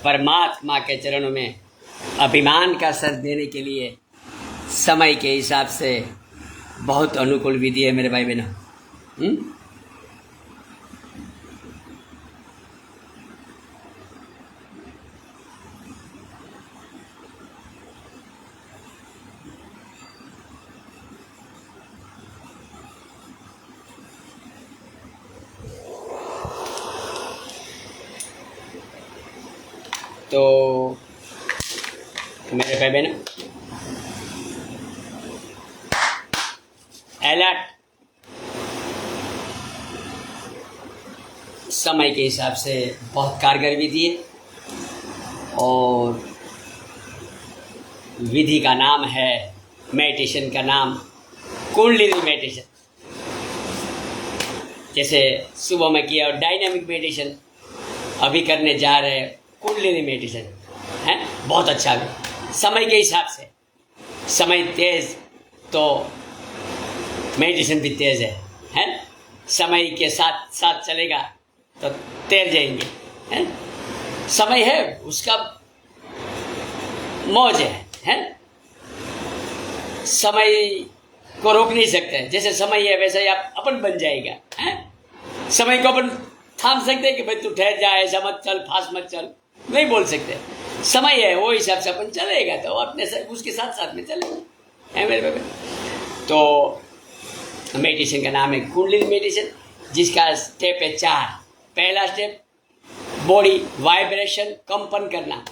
परमात्मा के चरणों में अभिमान का सर देने के लिए समय के हिसाब से बहुत अनुकूल विधि है मेरे भाई बहनों। तो मेरे भाई बहनों, अलर्ट समय के हिसाब से बहुत कारगर विधि है और विधि का नाम है, मेडिटेशन का नाम कुंडलिनी मेडिटेशन। जैसे सुबह में किया और डायनामिक मेडिटेशन, अभी करने जा रहे हैं कुंडलिनी मेडिटेशन है, बहुत अच्छा है। समय के हिसाब से, समय तेज तो मेडिटेशन भी तेज है? समय के साथ साथ चलेगा तो तैर जाएंगे है? समय है उसका मौज है? समय को रोक नहीं सकते, जैसे समय है वैसे ही आप अपन बन जाएगा है? समय को अपन थाम सकते हैं कि भाई तू ठहर जा, ऐसा मत चल, फास्ट मत चल, नहीं बोल सकते। समय है वो हिसाब से अपन चलेगा तो अपने उसके साथ साथ में चलेगा है मेरे बाबा। तो मेडिटेशन का नाम है कुंडलिनी मेडिटेशन, जिसका स्टेप है 4। पहला स्टेप बॉडी वाइब्रेशन, कंपन करना।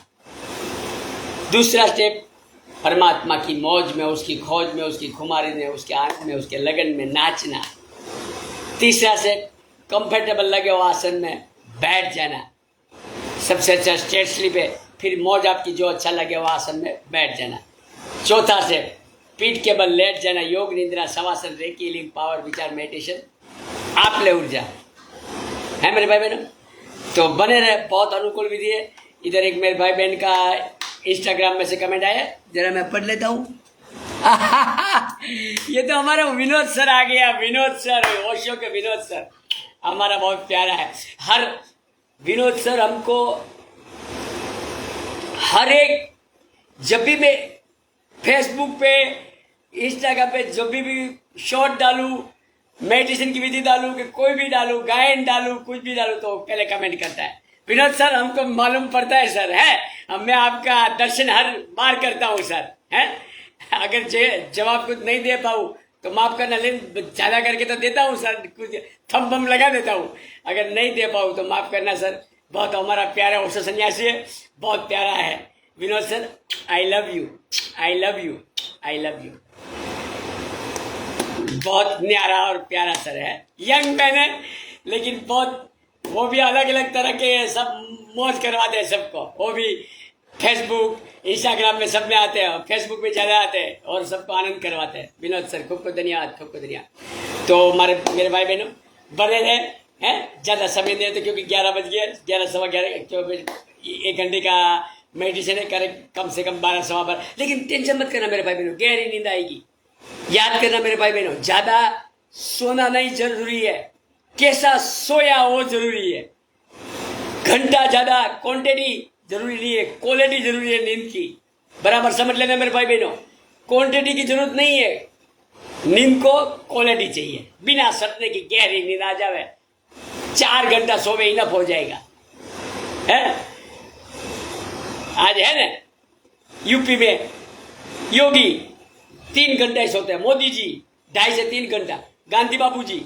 दूसरा स्टेप परमात्मा की मौज में, उसकी खोज में, उसकी खुमारी में, उसके आनंद में, उसके लगन में नाचना। तीसरा स्टेप कंफर्टेबल लगे हो आसन में बैठ जाना, सबसे अच्छा स्ट्रेट स्लीप है, फिर मौज आपकी जो अच्छा लगे वो आसन में बैठ जाना। चौथा स्टेप पीठ के बल लेट जाना, योग निद्रा, शवासन, रेकी, लिंग, पावर, विचार, मेडिटेशन, आप ले ऊर्जा है मेरे भाई बहनों। तो बने रहे, बहुत अनुकूल विधि है। इधर एक मेरे भाई बहन का इंस्टाग्राम में से कमेंट आया, जरा मैं पढ़ लेता हूँ। ये तो हमारा विनोद सर आ गया, विनोद सर, ओशो के विनोद सर हमारा बहुत प्यारा है। हर विनोद सर हमको हर एक, जब भी मैं फेसबुक पे, इंस्टाग्राम पे जब भी शॉर्ट डालूं, मेडिटेशन की विधि डालूं कि कोई भी डालूं, गायन डालूं, कुछ भी डालूं, तो पहले कमेंट करता है, विनोद सर हमको मालूम पड़ता है सर है, मैं आपका दर्शन हर बार करता हूँ सर है। अगर जवाब कुछ नहीं दे पाऊँ तो माफ करना, लेकिन ज़्यादा करके तो देता हूँ सर, कुछ थम बम लगा देता हूँ। अगर नहीं दे पाऊँ तो माफ करना सर। बहुत हमारा प्यारा ओशो सन्यासी है, बहुत प्यारा है Vinod sir. I love you, I love you, I love you. बहुत न्यारा और प्यारा सर है, यंग मैन है लेकिन बहुत, वो भी अलग अलग तरह के सब मौज करवाते हैं सबको। वो भी फेसबुक, इंस्टाग्राम में सब में आते हैं, फेसबुक में ज़्यादा आते हैं और सबको आनंद करवाते हैं। विनोद सर खूब खूब धन्यवाद, खूब खूब धन्यवाद। तो मेरे भाई बहनों बने रहे हैं, ज़्यादा समय दे तो, क्योंकि 11 बज गए, 11 सवा 11, 1 घंटे का मेडिटेशन है, करे कम से कम 12 सवा 12। लेकिन टेंशन मत करना मेरे भाई बहनों, गहरी नींद आएगी। याद करना मेरे भाई बहनों, ज़्यादा सोना नहीं जरूरी है, कैसा सोया वो जरूरी है। घंटा ज़्यादा क्वांटिटी जरूरी नहीं है, क्वालिटी जरूरी है नींद की। बराबर समझ लेना मेरे भाई बहनों, क्वांटिटी की जरूरत नहीं है, नींद को क्वालिटी चाहिए। बिना सपने की गहरी नींद आ जावे, 4 घंटा सोवे इनफ हो जाएगा है। आज है ना यूपी में योगी 3 घंटा ही सोते हैं, मोदी जी 2.5 से 3 घंटा, गांधी बाबू जी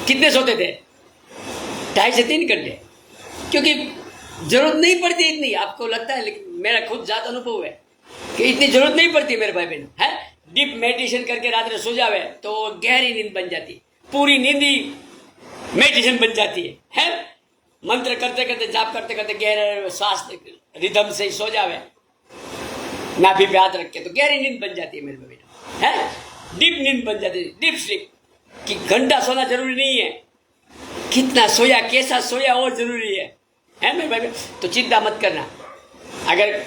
कितने सोते थे? 2.5 से 3 घंटे, क्योंकि जरूरत नहीं पड़ती इतनी। आपको लगता है, लेकिन मेरा खुद ज्यादा अनुभव है कि इतनी जरूरत नहीं पड़ती मेरे भाई बहन है। डीप मेडिटेशन करके रात में सो जावे तो गहरी नींद बन जाती, पूरी नींद ही मेडिटेशन बन जाती है। मंत्र करते करते, जाप करते करते गहरे श्वास रिदम से ही सो जावे, नाभि पे हाथ रख के, तो गहरी नींद बन जाती है मेरे भाई बहन है। डीप नींद बन जाती है, डीप स्लीप। कि घंटा सोना जरूरी नहीं है, कितना सोया, कैसा सोया वो जरूरी है मेरे भाई। तो चिंता मत करना, अगर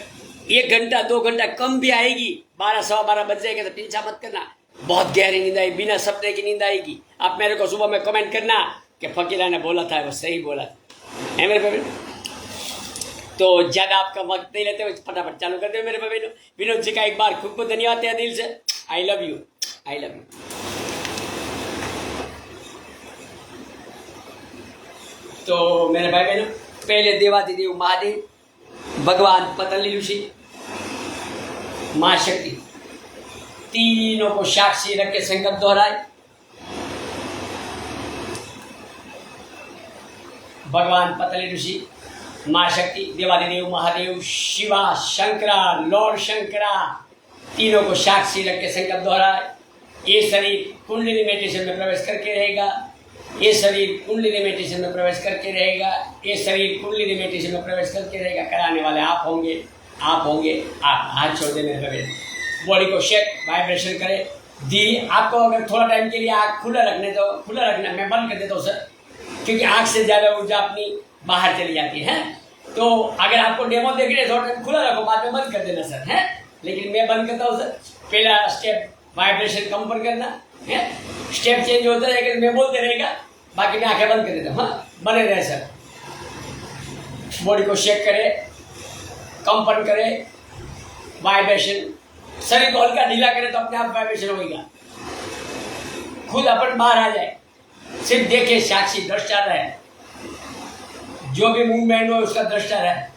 1 घंटा 2 घंटा कम भी आएगी, 12 सवा 12 बज जाएगा तो चिंता मत करना। बहुत गहरी नींद आई, बिना सपने की नींद आएगी। आप मेरे को सुबह में कमेंट करना कि फकीरा ने बोला था वो सही बोला है मेरे भाई। तो ज्यादा आपका वक्त नहीं लेते, फटाफट चालू कर दो मेरे भाई बहनों। विनोद जी का एक बार खुद को धन्यवाद है दिल से। आई love you, I love you. तो मेरे भाई बहनों, पहले देवाधिदेव महादेव, भगवान पतंजलि ऋषि, मां शक्ति, तीनों को साक्षी रख के संकल्प दोहराए। भगवान पतंजलि ऋषि, मां शक्ति, देवाधिदेव महादेव, शिवा, शंकरा, लॉर्ड शंकरा, तीनों को साक्षी रख के संकल्प दोहराए। ये शरीर कुंडलिनी मेडिटेशन में प्रवेश करके रहेगा, ये शरीर कुंडलिनी मेडिटेशन में प्रवेश करके रहेगा, ये शरीर कुंडलिनी मेडिटेशन में प्रवेश करके रहेगा। कराने वाले आप होंगे, आप होंगे, आप हाथ छोड़ देने लगे, बॉडी को शेक, वाइब्रेशन करे। दी आपको अगर थोड़ा टाइम के लिए आँख खुला रखने तो खुला रखना, मैं बंद कर देता हूँ सर, क्योंकि आँख से ज़्यादा ऊर्जा अपनी बाहर चली जाती है। तो अगर आपको डेमो देख रहे थोड़ा टाइम खुला रखो, बाद में बंद कर देना सर, है। लेकिन मैं बंद करता हूँ सर। पहला स्टेप वाइब्रेशन कंपन करना है, स्टेप चेंज होता है, मैं बोलते रहेगा, बाकी मैं आंखें बंद कर देता हूँ। हाँ, बने रहे सर। बॉडी को शेक करे, कंपन करे, वाइब्रेशन, शरीर को हल्का ढीला करे तो अपने आप वाइब्रेशन होगा, खुद अपन बाहर आ जाए। सिर्फ देखे, साक्षी, दृष्टा रहे, जो भी मूवमेंट हो उसका दृष्टा रहे।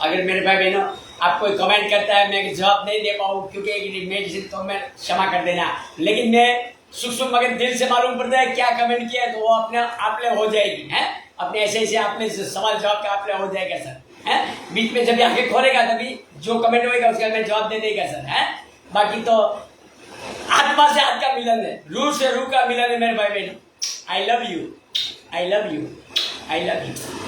अगर मेरे भाई बहनों आप कोई कमेंट करता है, मैं जवाब नहीं दे पाऊँ क्योंकि मेडिसिन, तो मैं क्षमा कर देना। लेकिन मैं सूक्ष्म मगर दिल से मालूम पड़ता है क्या कमेंट किया है, तो वो अपने आप ले हो जाएगी, है। अपने ऐसे ऐसे आपने सवाल जवाब का आप ले हो जाएगा सर, है। बीच में जब आंखें खोलेगा तभी जो कमेंट होगा उसका मैं जवाब दे देगा सर, है। बाकी तो आत्मा से आत्मा का मिलन है, रूह से रूह का मिलन है मेरे भाई बहनों। आई love you, I love you, I love you.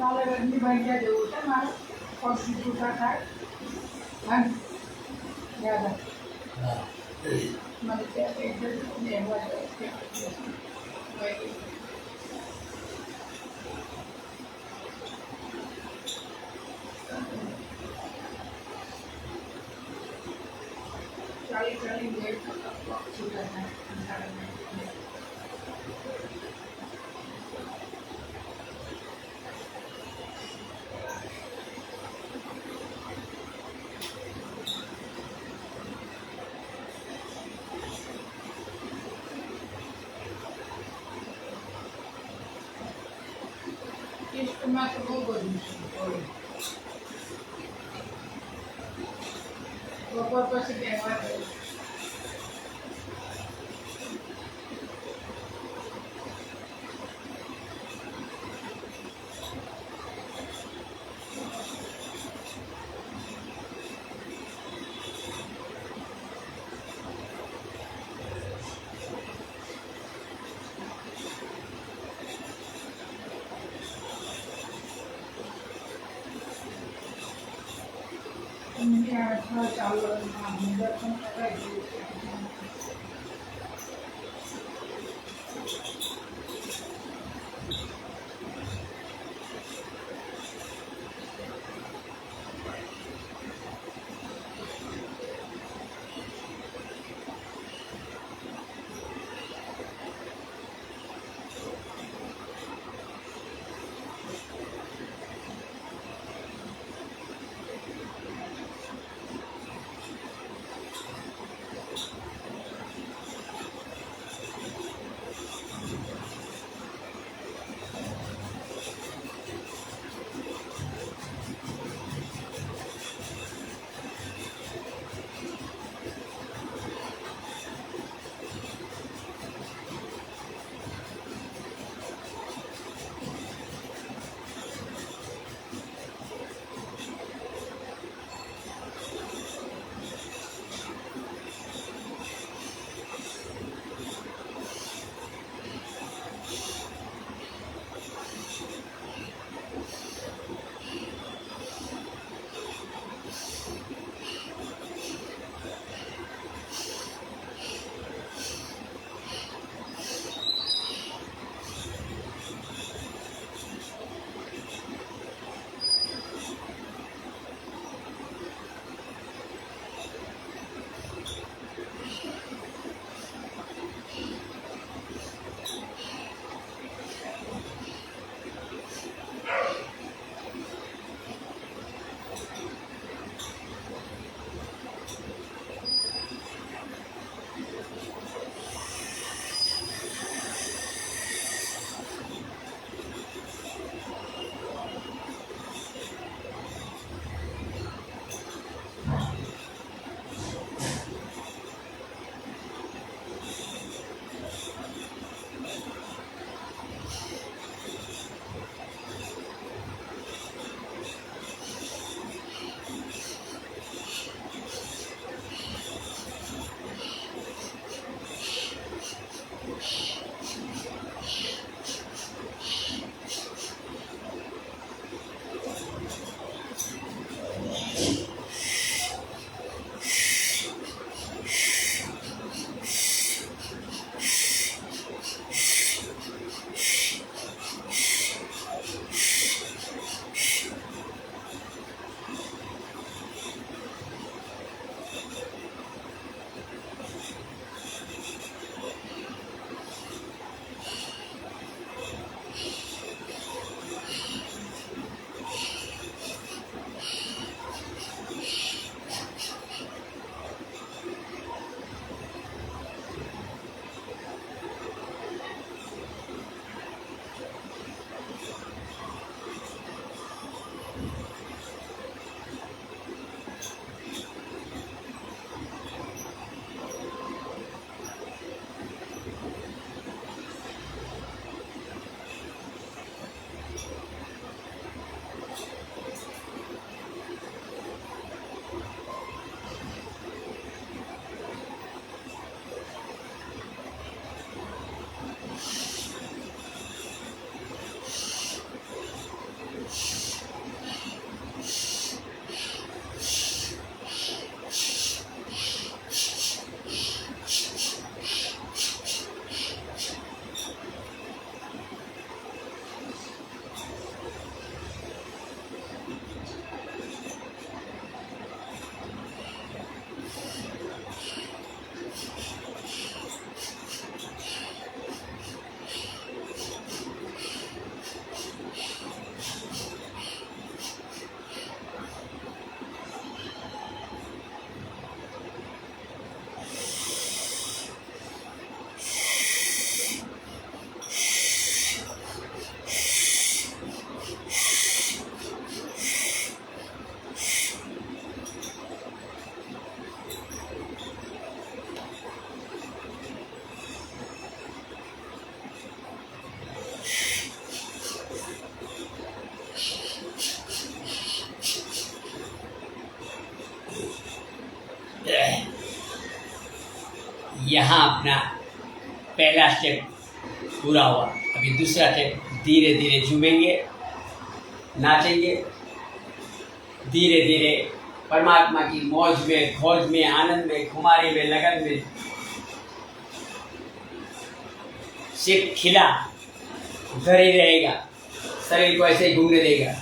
કાલે રજનીભાઈ ત્યાં જવું છે મારે પક્ષી છૂટા થાય હા યાદ મને ત્યાં એક એવા ચાલી ચાલી છૂટા થાય ટેસ્ટમાં તો બહુ બધું છે બપોર પછી તહેવાર ચાલુ દર્શન કરાવી यहाँ अपना पहला स्टेप पूरा हुआ। अभी दूसरा स्टेप, धीरे धीरे झूमेंगे, नाचेंगे, धीरे धीरे परमात्मा की मौज में, खोज में, आनंद में, खुमारी में, लगन में सिर्फ खिला उधर ही रहेगा, शरीर को ऐसे ही घूमने देगा।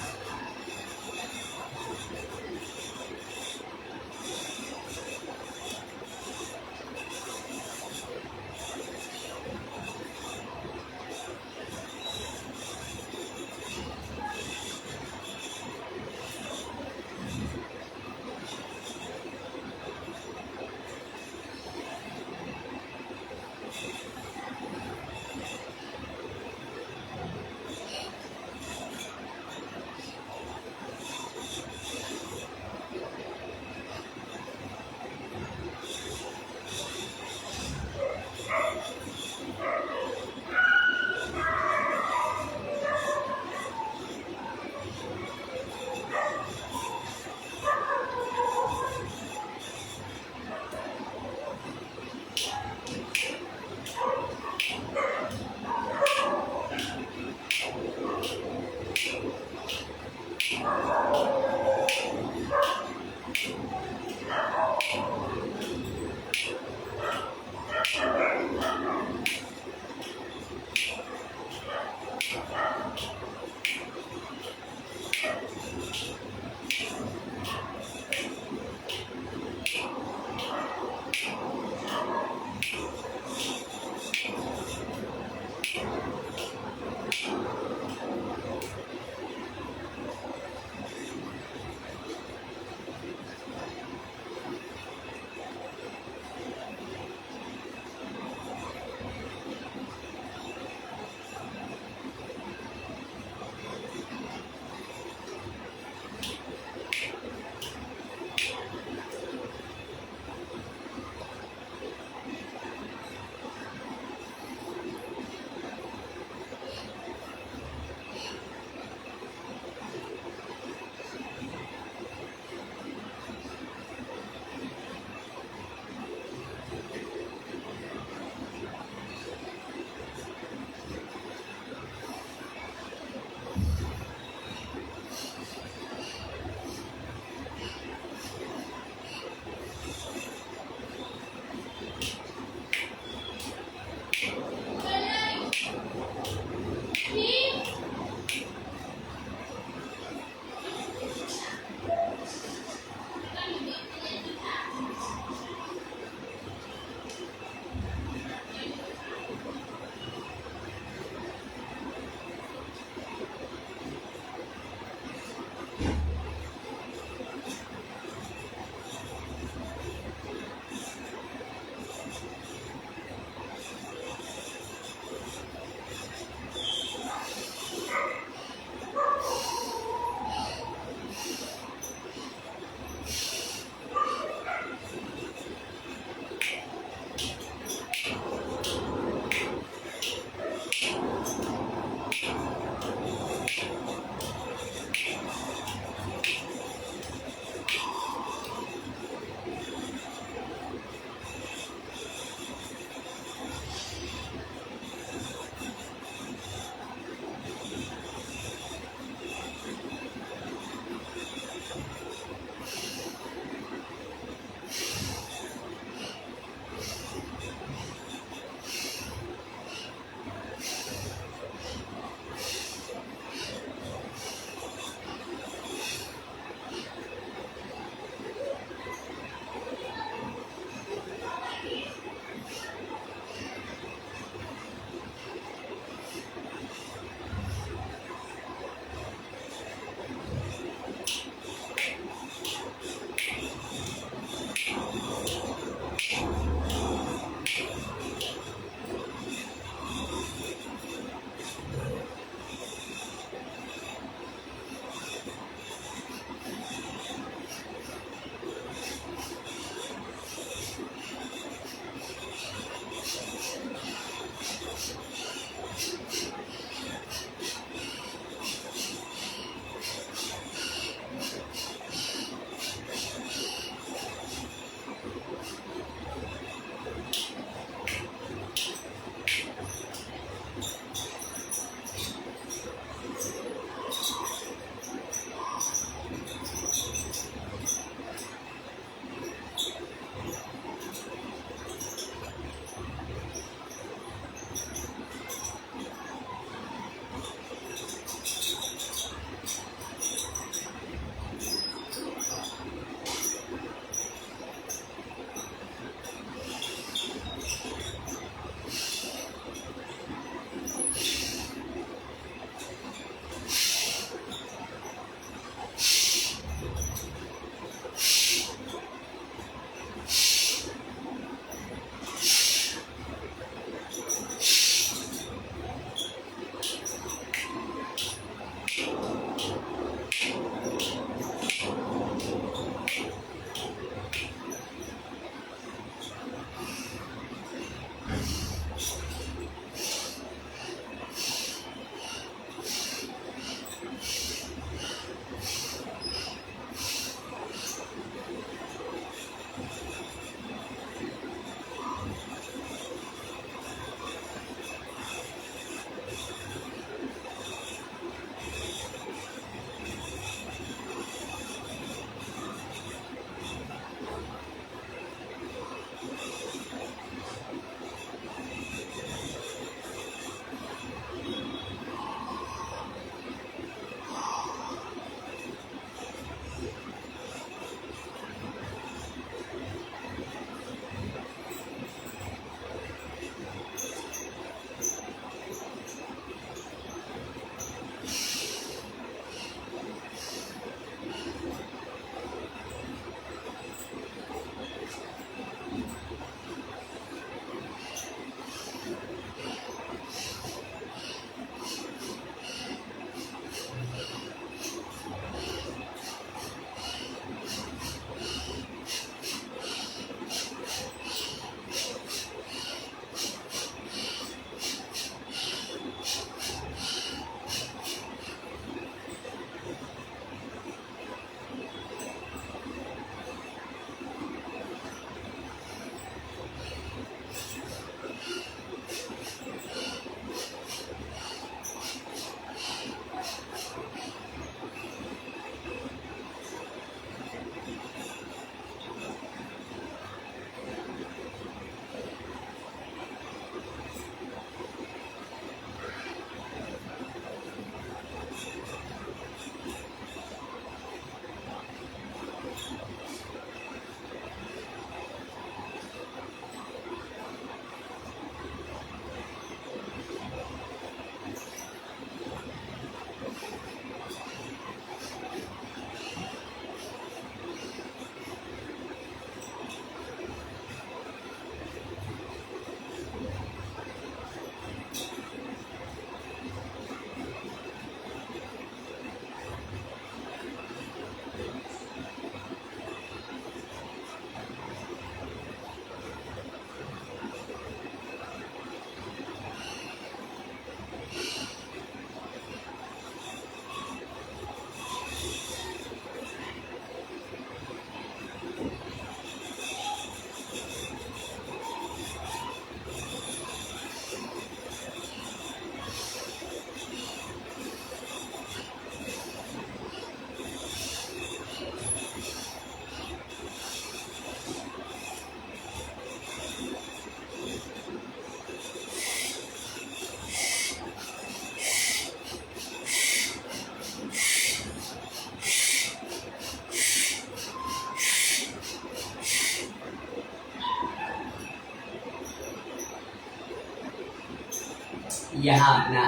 यहाँ अपना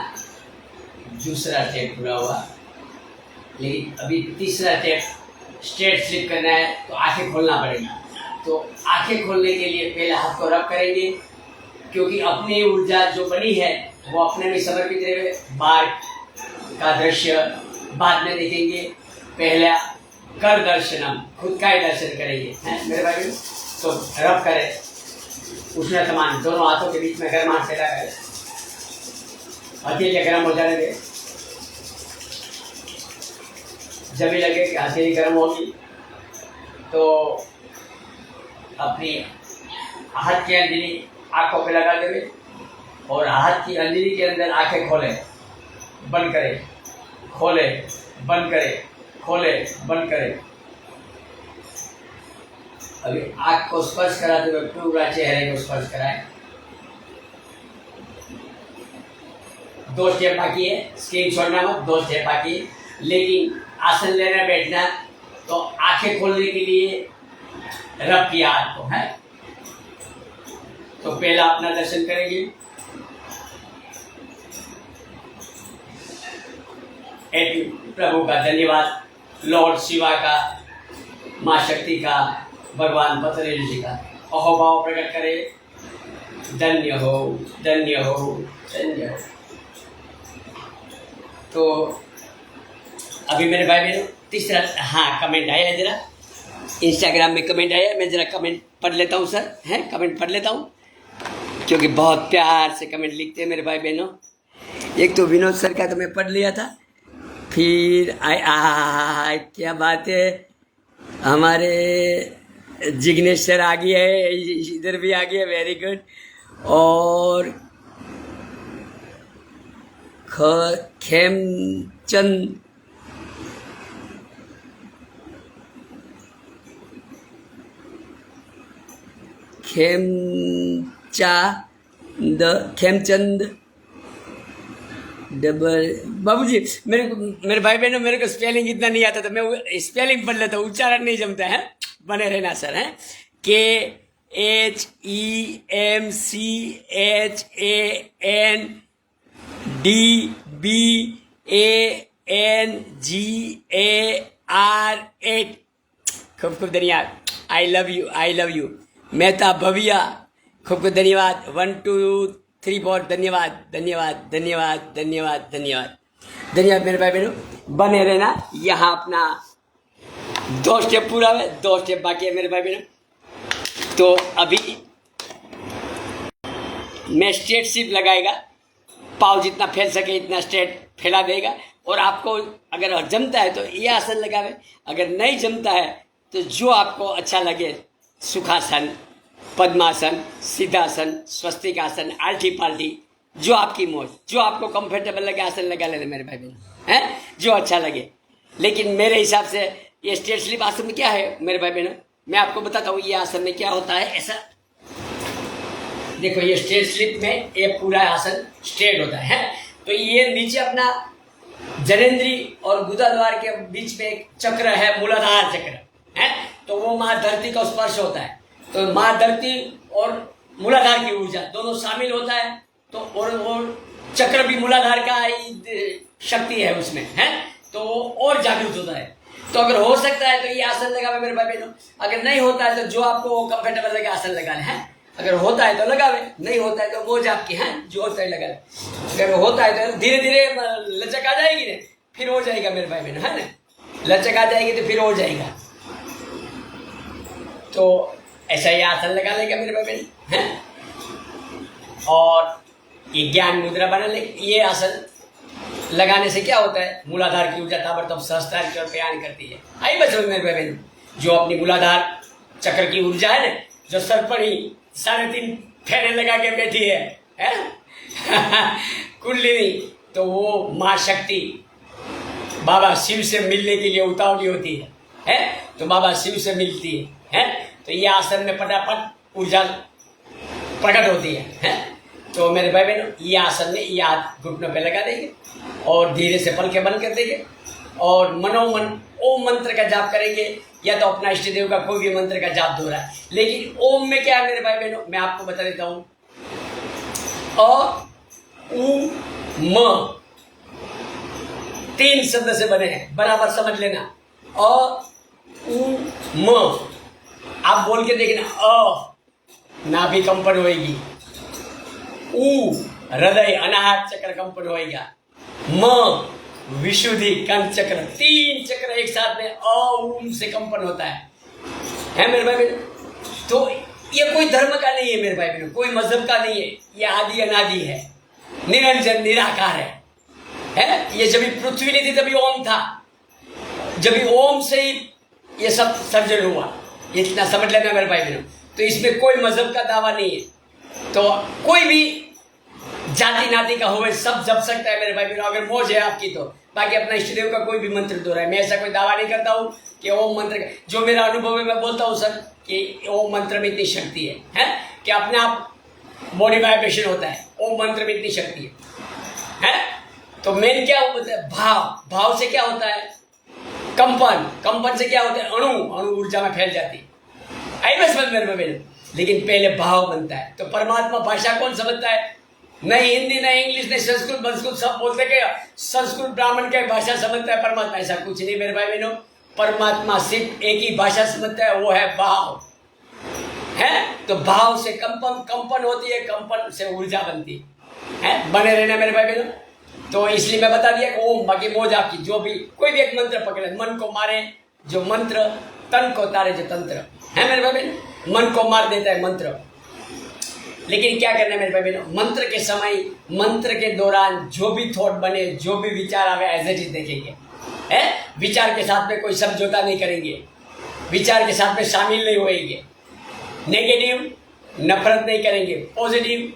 दूसरा टेप पूरा हुआ, लेकिन अभी तीसरा टेप स्ट्रेट स्लिप करना है तो आंखें खोलना पड़ेगा। तो आंखें खोलने के लिए पहले हाथ को रब करेंगे, क्योंकि अपनी ऊर्जा जो बनी है वो अपने में समर्पित रहे। बाहर का दृश्य बाद में देखेंगे, पहला कर दर्शनम, खुद का ही दर्शन करेंगे, हैं मेरे भाई। तो रब करें उष्ण समान, दोनों हाथों के बीच में गर्म हाथ फैला करें, हथेली गर्म हो जाने दें। जब भी लगे कि हथेली गर्म होगी तो अपनी हाथ की अंजलि आंखों पे लगा देंगे और हाथ की अंजलि के अंदर आंखें खोले बंद करें, खोले बंद करें, खोले बंद करें। अभी आंख को स्पर्श कराते हुए पूरा चेहरे को स्पर्श कराएं। 2 स्टेप बाकी है, स्क्रीन छोड़ना मत, 2 स्टेप बाकी है। लेकिन आसन लेना बैठना तो आंखें खोलने के लिए रब किया हाथ को, है। तो पहला अपना दर्शन करेंगे। प्रभु का धन्यवाद, लॉर्ड शिवा का, माँ शक्ति का, भगवान पतंजलि जी का अहोभाव प्रकट करें। धन्य हो, धन्य हो, धन्य हो। तो अभी मेरे भाई बहनों तीसरा, हाँ कमेंट आया है, जरा इंस्टाग्राम में कमेंट आया है, मैं जरा कमेंट पढ़ लेता हूँ सर, हैं कमेंट पढ़ लेता हूँ, क्योंकि बहुत प्यार से कमेंट लिखते हैं मेरे भाई बहनों। एक तो विनोद सर का तो मैं पढ़ लिया था, फिर क्या बात है, हमारे जिग्नेश सर आ गया है, इधर भी आ गया, वेरी गुड। और खेमचंद, खेमचंद डबल, बाबूजी मेरे भाई बहनों मेरे को स्पेलिंग इतना नहीं आता था, मैं स्पेलिंग पढ़ लेता हूँ, उच्चारण नहीं जमता है, बने रहना सर, हैं। KHEMCHANDBANGAR8। खूब खूब धन्यवाद, I love you, I love you. Mehta Bhavya, खूब खूब धन्यवाद। 1 2 3 4, धन्यवाद धन्यवाद धन्यवाद धन्यवाद धन्यवाद धन्यवाद मेरे भाई बहनों, बने रहना। यहाँ अपना 2 स्टेप पूरा है, 2 स्टेप बाकी है मेरे भाई बहनों। तो अभी मैं स्ट्रेट स्लिप लगाएगा, पाँव जितना फैल सके इतना स्ट्रेट फैला देगा। और आपको अगर जमता है तो ये आसन लगावे, अगर नहीं जमता है तो जो आपको अच्छा लगे, सुखासन, पद्मासन, सिद्धासन, स्वस्तिक आसन, आल्टी पाल्टी, जो आपकी मौज, जो आपको कंफर्टेबल लगे आसन लगा लेना मेरे भाई बहन, हैं जो अच्छा लगे। लेकिन मेरे हिसाब से ये स्ट्रेट स्लिप आसन में क्या है मेरे भाई बहनों, मैं आपको बताता हूँ ये आसन में क्या होता है। ऐसा देखो, ये स्ट्रेट स्लिप में ये पूरा आसन स्ट्रेट होता है। तो ये नीचे अपना जनेंद्री और गुदाद्वार के बीच में एक चक्र है, मूलाधार चक्र है। तो वो माँ धरती का स्पर्श होता है, तो माँ धरती और मूलाधार की ऊर्जा दोनों शामिल होता है। तो और चक्र भी मूलाधार का शक्ति है उसमें, है। तो और जागृत होता है। तो अगर हो सकता है तो ये आसन लगावे मेरे भाई बहनों, अगर नहीं होता है तो जो आपको कंफर्टेबल लगे आसन लगा ले, हैं। अगर होता है तो लगावे, नहीं होता है तो मौज आपकी, हैं जो होता है लगा ले। अगर होता है तो धीरे धीरे लचक आ जाएगी ना, फिर हो जाएगा मेरे भाई बहनों, है ना। लचक आ जाएगी तो फिर हो जाएगा। तो ऐसा ही आसन लगा लेगा मेरे भाई बहन, हैं। और ये ज्ञान मुद्रा बना ले। ये आसन लगाने से क्या होता है, मूलाधार की ऊर्जा ताबड़तोड़ सहस्त्रार की ओर प्रयाण करती है। आई बच्चों मेरे भाई बहन, जो अपनी मूलाधार चक्र की ऊर्जा है ना, जो सर पर ही 3.5 फेरे लगा के बैठी है कुंडलिनी, तो वो माँ शक्ति बाबा शिव से मिलने के लिए उतावली होती है। तो बाबा शिव से मिलती है। तो ये आसन में फटाफट ऊर्जा प्रकट होती है। तो मेरे भाई बहनों, ये आसन में ये हाथ घुटनों पे लगा देंगे और धीरे से पलकें बंद कर देंगे और मनोमन ओम मंत्र का जाप करेंगे, या तो अपना इष्ट देव का कोई भी मंत्र का जाप दो रहा है। लेकिन ओम में क्या है मेरे भाई बहनों, मैं आपको बता देता हूँ। उ म, 3 शब्द से बने हैं, बराबर समझ लेना। अ उ म, आप बोल के देखना। अ नाभि कंपन होएगी, उ हृदय अनाहत चक्र कंपन होएगा, म विशुद्धि कंठ चक्र, 3 चक्र एक साथ में अ उम से कंपन होता है मेरे भाई बहनों। तो ये कोई धर्म का नहीं है मेरे भाई बहनों, कोई मजहब का नहीं है, ये आदि अनादि है, निरंजन निराकार है। ये जब पृथ्वी नहीं थी तभी ओम था, जब ओम से ही ये सब सर्जन हुआ, इतना समझ लेना मेरे भाई बहनों। तो इसमें कोई मजहब का दावा नहीं है, तो कोई भी जाति नाति का हो सब जप सकता है मेरे भाई बहनों, अगर मौज है आपकी तो। बाकी अपना इष्टदेव का कोई भी मंत्र दोहराए, मैं ऐसा कोई दावा नहीं करता हूँ कि ओम मंत्र, जो मेरा अनुभव है मैं बोलता हूँ सर कि ओम मंत्र में इतनी शक्ति है कि अपने आप बॉडी वाइब्रेशन होता है, ओम मंत्र में इतनी शक्ति है। तो मेन क्या होता है, भाव से क्या होता है, कंपन से क्या होता है, अणु ऊर्जा में फैल जाती है। आई बस मेरे में, लेकिन पहले भाव बनता है। तो परमात्मा भाषा कौन समझता है, नहीं हिंदी नहीं इंग्लिश नहीं संस्कृत सब बोलते कि संस्कृत ब्राह्मण की भाषा समझता है परमात्मा, ऐसा कुछ नहीं मेरे भाई बहनों। परमात्मा सिर्फ एक ही भाषा समझता है, वो है भाव है। तो भाव से कंपन होती है, कंपन से ऊर्जा बनती है। बने रहना मेरे भाई बहनों। तो इसलिए मैं बता दिया ओम, बाकी मौज आपकी, जो भी कोई भी एक मंत्र पकड़े, मन को मारे जो मंत्र, तन को तारे जो तंत्र है मेरे भाई बहन। मन को मार देता है मंत्र, लेकिन क्या करना है मेरे भाई बहनों, मंत्र के समय, मंत्र के दौरान जो भी थॉट बने, जो भी विचार आवे एज इट इज देखेंगे है। विचार के साथ में कोई समझौता नहीं करेंगे, विचार के साथ में शामिल नहीं होएंगे, नेगेटिव नफरत नहीं करेंगे, पॉजिटिव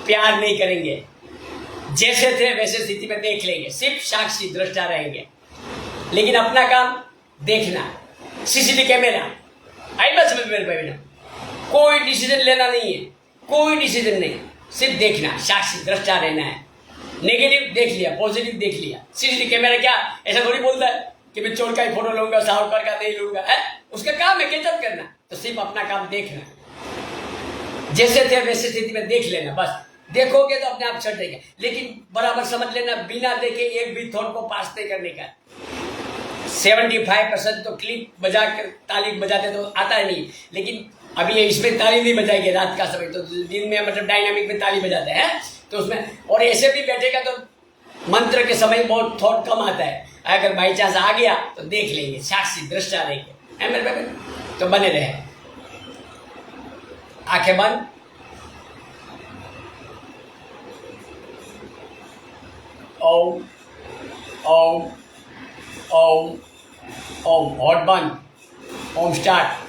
प्यार नहीं करेंगे, जैसे थे वैसे स्थिति में देख लेंगे, सिर्फ साक्षी दृष्टा रहेंगे। लेकिन अपना काम देखना, सीसीटीवी कैमरा आई बस मेरे भाई बहनों। कोई डिसीजन लेना नहीं है, कोई डिसीजन नहीं, सिर्फ देखना, साक्षी दृष्टा रहना है। नेगेटिव देख लिया, पॉजिटिव देख लिया। सीसीटीवी कैमरा क्या ऐसा थोड़ी बोलता है कि मैं चोर का ही फोटो लूंगा, साहूकार का नहीं लूंगा है, उसका काम है कैचअप करना। तो सिर्फ अपना काम देखना, जैसे थे वैसे स्थिति में देख लेना, बस देखोगे तो अपने आप छट देगा। लेकिन बराबर समझ लेना, बिना देखे एक भी थॉट को पास नहीं करने का। 75% तो क्लिक बजा कर ताली बजाते तो आता ही नहीं, लेकिन अभी ये इसमें ताली नहीं बजाएगी रात का समय, तो दिन में मतलब डायनामिक में ताली बजाते हैं तो उसमें, और ऐसे भी बैठेगा तो मंत्र के समय बहुत थॉट कम आता है। अगर बाई चांस आ गया तो देख लेंगे, साक्षी दृष्टा रहेंगे, है मेरे भाई। तो बने रहे, आंखें बंद, ओम ओम ओम ओम, हॉट बंद, ओम स्टार्ट।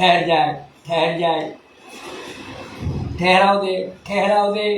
ठहर जाए, ठहर जाए, ठहराव दे, ठहराव दे।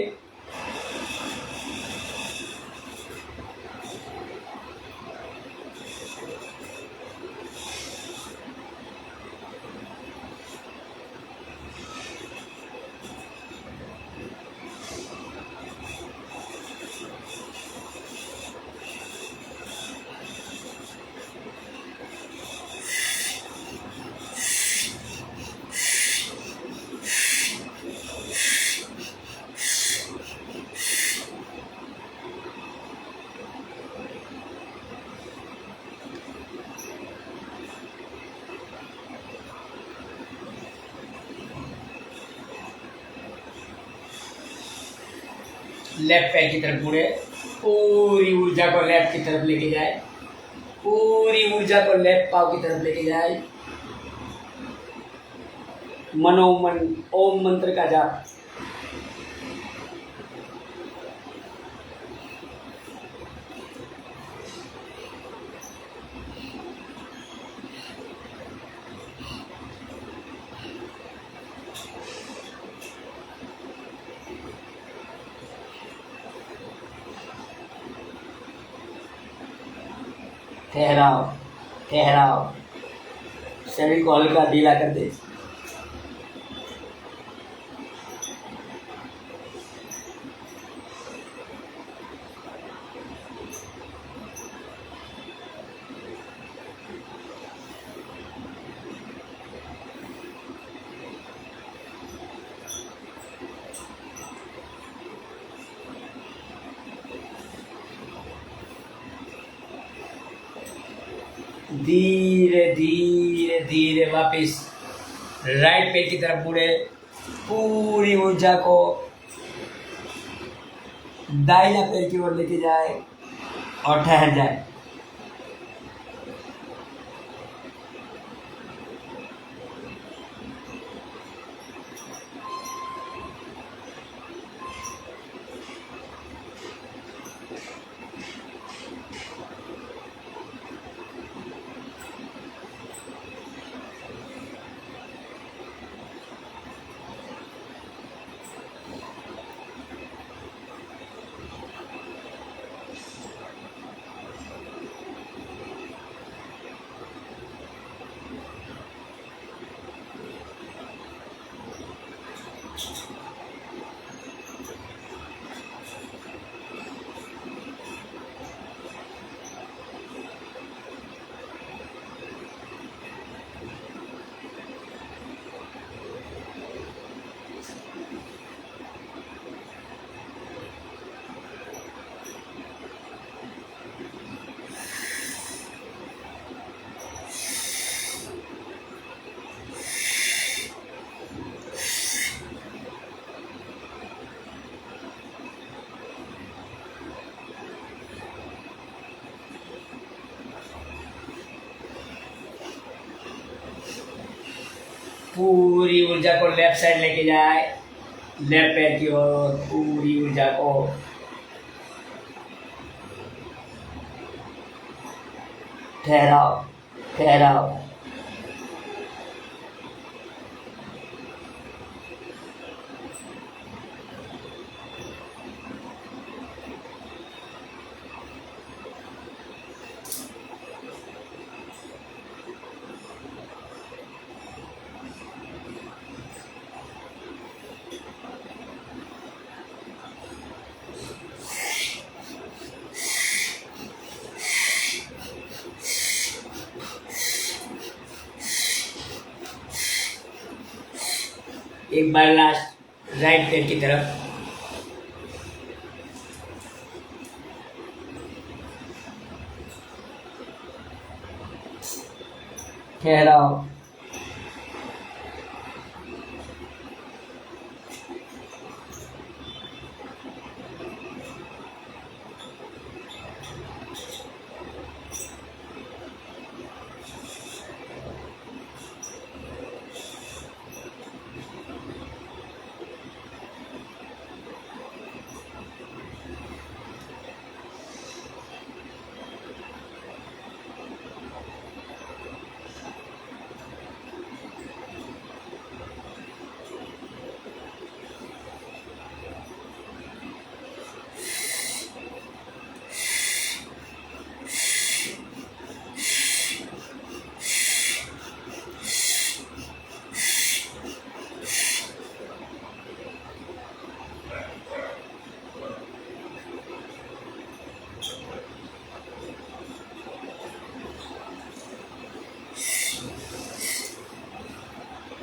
लेफ्ट पैर की तरफ मुड़े, पूरी ऊर्जा को लेफ्ट की तरफ लेके जाए, पूरी ऊर्जा को लेफ्ट पाव की तरफ लेके जाए। मनोमन ओम मंत्र का जाप। ठहराओ, ठहराओ, शरीर को हल्का ढीला कर दे। धीरे धीरे धीरे वापिस राइट पैर की तरफ मुड़े, पूरी ऊर्जा को दाहिना पैर की ओर लेके जाए और ठहर जाए। पूरी ऊर्जा को लेफ्ट साइड लेके जाए, लेफ्ट पैर की ओर पूरी ऊर्जा को। ठहराओ, ठहराओ, एक बार लास्ट राइट पैर की तरफ। ठहराओ,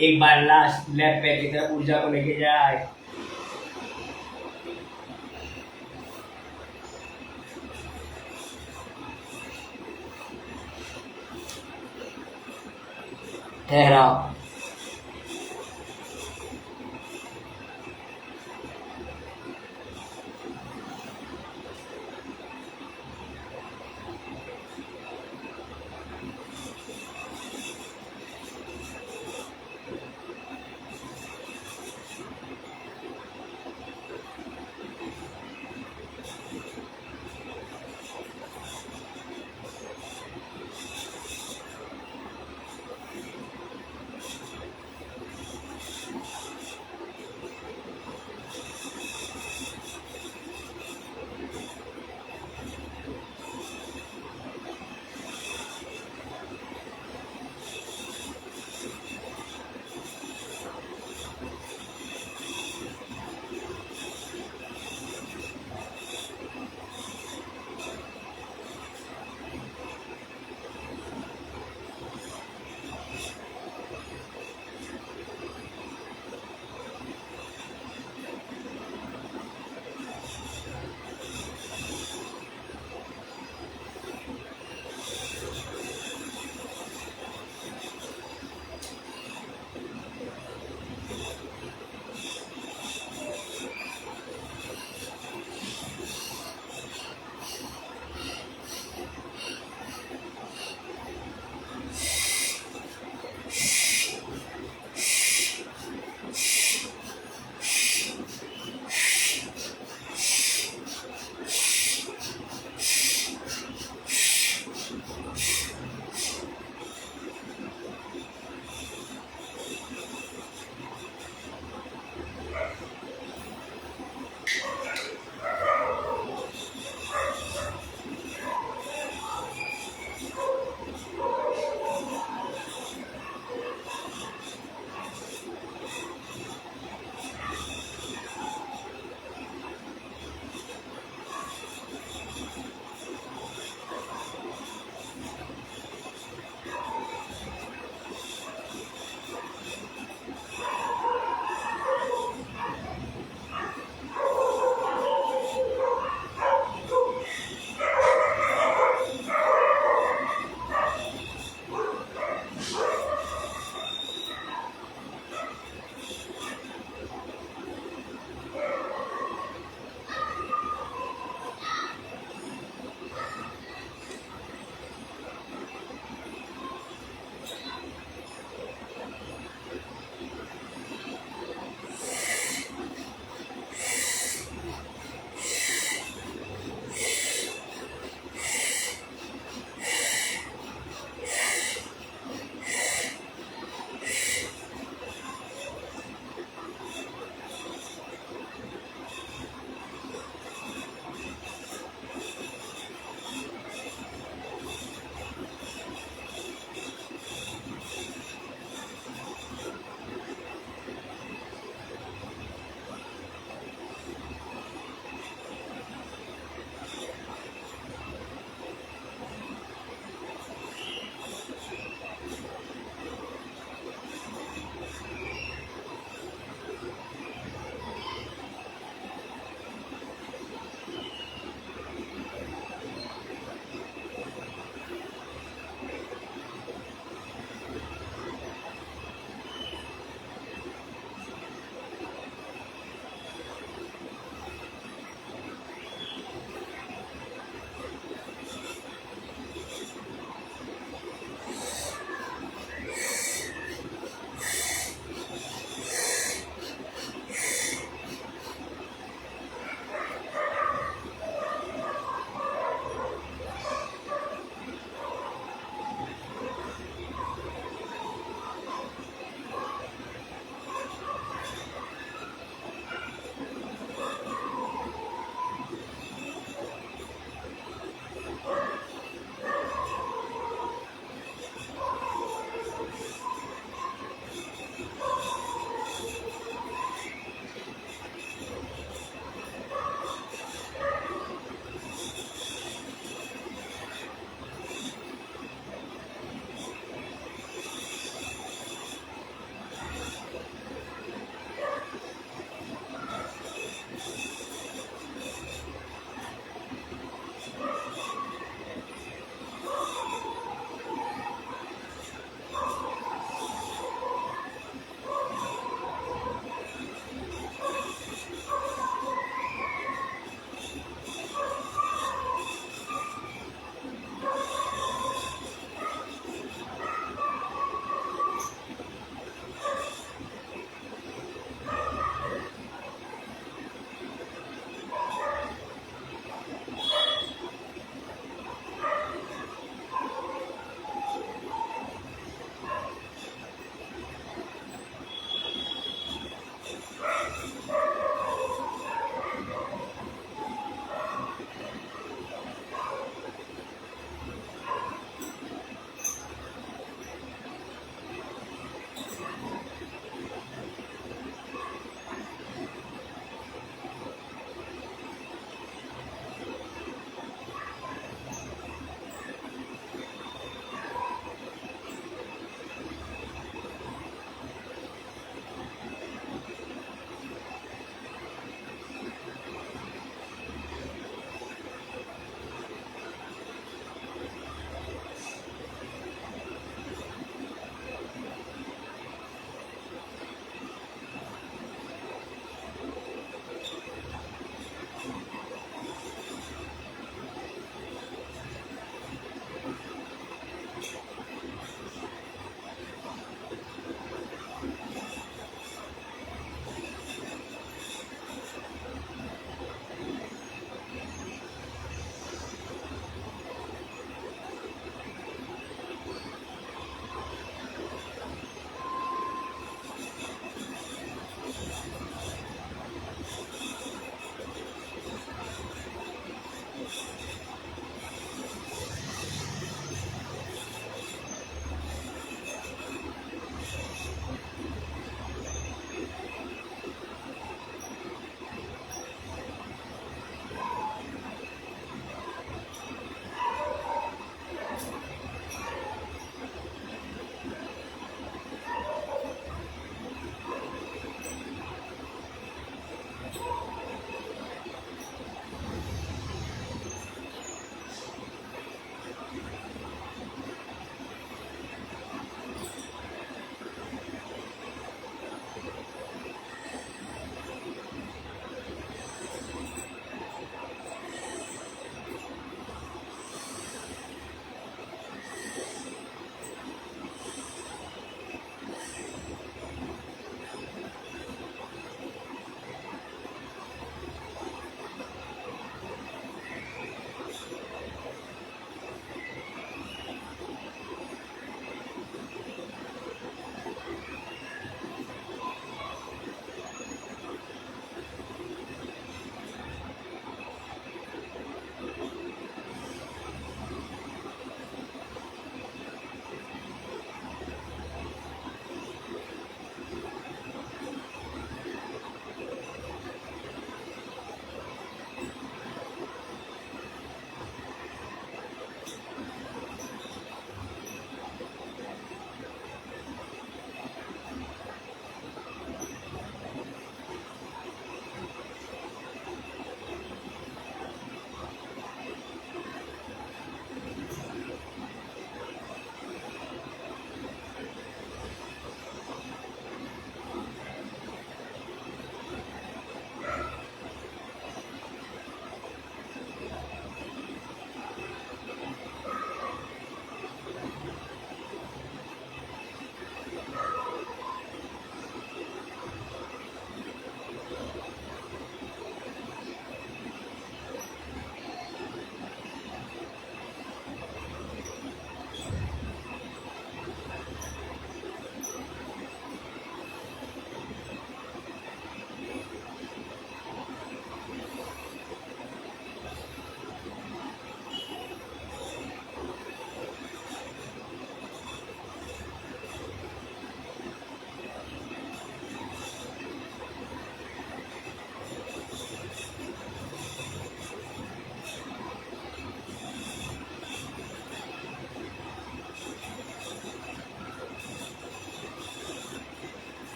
एक बार लास्ट लेफ्ट पैर की तरफ ऊर्जा को लेके जाए। ठहराओ।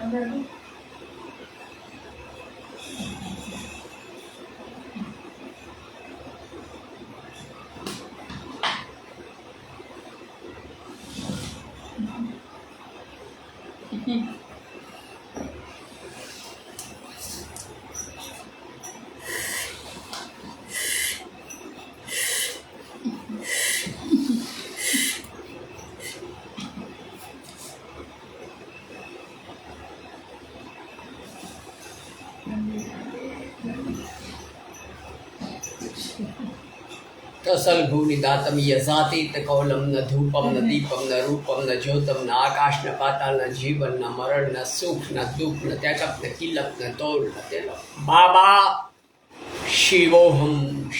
અંદર तसलभूनिदातं यजातीत कौलम न धूपम न दीपम न रूपम न ज्योतम न आकाश न पाताल न जीवन न मरण न सुख न दुख न त्यागप न किलप न तोल न तेलप। बाबा शिवोहम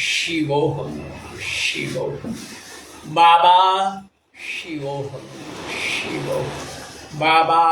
शिवोहम शिवोहम। बाबा शिवोहम शिवोहम। बाबा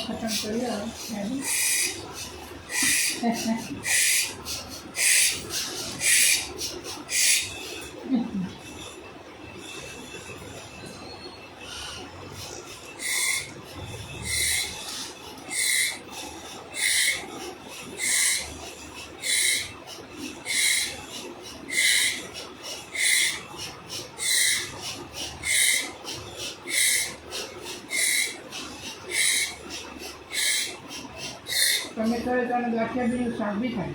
खत्म करिए તમે કરે તો ગાંઠિયા બી સાફ બી થાય.